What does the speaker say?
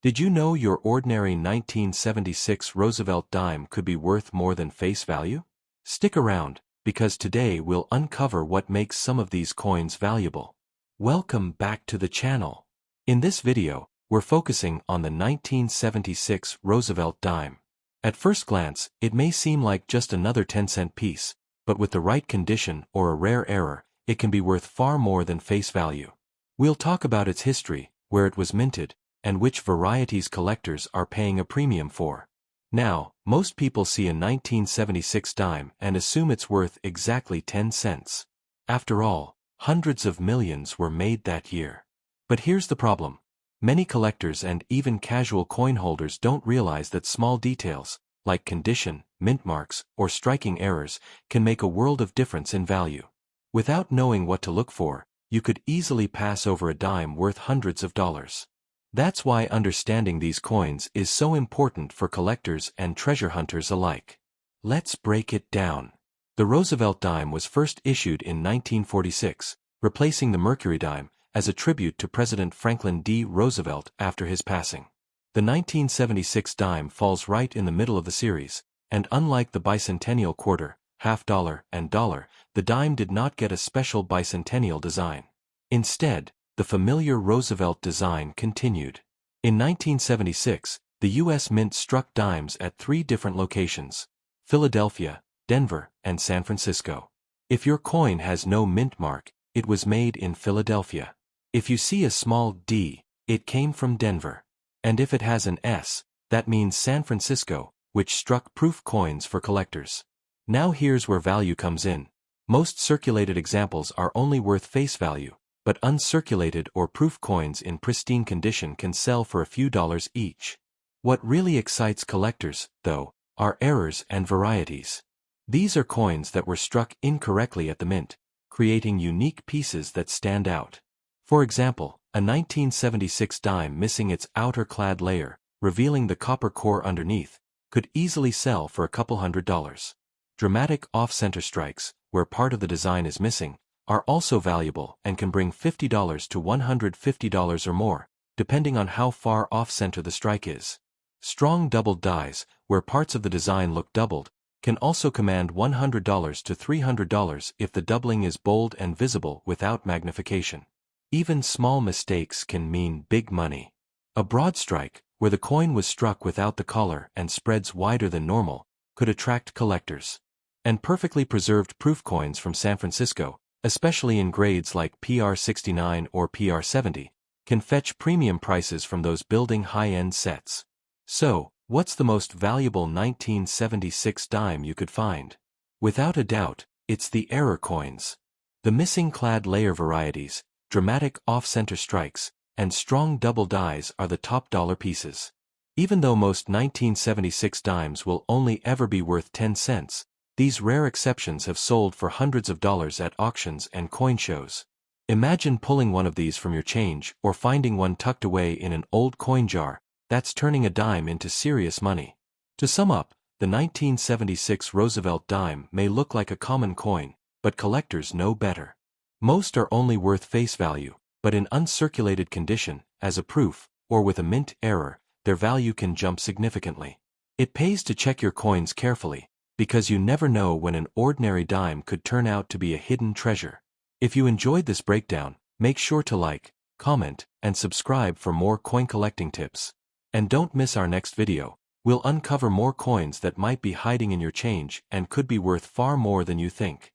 Did you know your ordinary 1976 Roosevelt dime could be worth more than face value? Stick around, because today we'll uncover what makes some of these coins valuable. Welcome back to the channel. In this video, we're focusing on the 1976 Roosevelt dime. At first glance, it may seem like just another 10-cent piece, but with the right condition or a rare error, it can be worth far more than face value. We'll talk about its history, where it was minted, and which varieties collectors are paying a premium for. Now, most people see a 1976 dime and assume it's worth exactly 10 cents. After all, hundreds of millions were made that year. But here's the problem. Many collectors and even casual coin holders don't realize that small details, like condition, mint marks, or striking errors, can make a world of difference in value. Without knowing what to look for, you could easily pass over a dime worth hundreds of dollars. That's why understanding these coins is so important for collectors and treasure hunters alike. Let's break it down. The Roosevelt dime was first issued in 1946, replacing the MERCURY dime, as a tribute to President Franklin D. Roosevelt after his passing. The 1976 dime falls right in the middle of the series, and unlike the bicentennial quarter, half dollar, and dollar, the dime did not get a special bicentennial design. Instead, the familiar Roosevelt design continued. In 1976, the U.S. Mint struck dimes at 3 different locations: Philadelphia, Denver, and San Francisco. If your coin has no mint mark, it was made in Philadelphia. If you see a small D, it came from Denver. And if it has an S, that means San Francisco, which struck proof coins for collectors. Now here's where value comes in. Most circulated examples are only worth face value, but uncirculated or proof coins in pristine condition can sell for a few dollars each. What really excites collectors, though, are errors and varieties. These are coins that were struck incorrectly at the mint, creating unique pieces that stand out. For example, a 1976 dime missing its outer clad layer, revealing the copper core underneath, could easily sell for a couple $100s. Dramatic off-center strikes, where part of the design is missing, are also valuable and can bring $50 to $150 or more, depending on how far off-center the strike is. Strong doubled dies, where parts of the design look doubled, can also command $100 to $300 if the doubling is bold and visible without magnification. Even small mistakes can mean big money. A broad strike, where the coin was struck without the collar and spreads wider than normal, could attract collectors. And perfectly preserved proof coins from San Francisco, especially in grades like PR69 or PR70, can fetch premium prices from those building high-end sets. So, what's the most valuable 1976 dime you could find? Without a doubt, it's the error coins. The missing clad layer varieties, dramatic off-center strikes, and strong double dies are the top dollar pieces. Even though most 1976 dimes will only ever be worth 10 cents, these rare exceptions have sold for hundreds of dollars at auctions and coin shows. Imagine pulling one of these from your change or finding one tucked away in an old coin jar. That's turning a dime into serious money. To sum up, the 1976 Roosevelt dime may look like a common coin, but collectors know better. Most are only worth face value, but in uncirculated condition, as a proof, or with a mint error, their value can jump significantly. It pays to check your coins carefully, because you never know when an ordinary dime could turn out to be a hidden treasure. If you enjoyed this breakdown, make sure to like, comment, and subscribe for more coin collecting tips. And don't miss our next video. We'll uncover more coins that might be hiding in your change and could be worth far more than you think.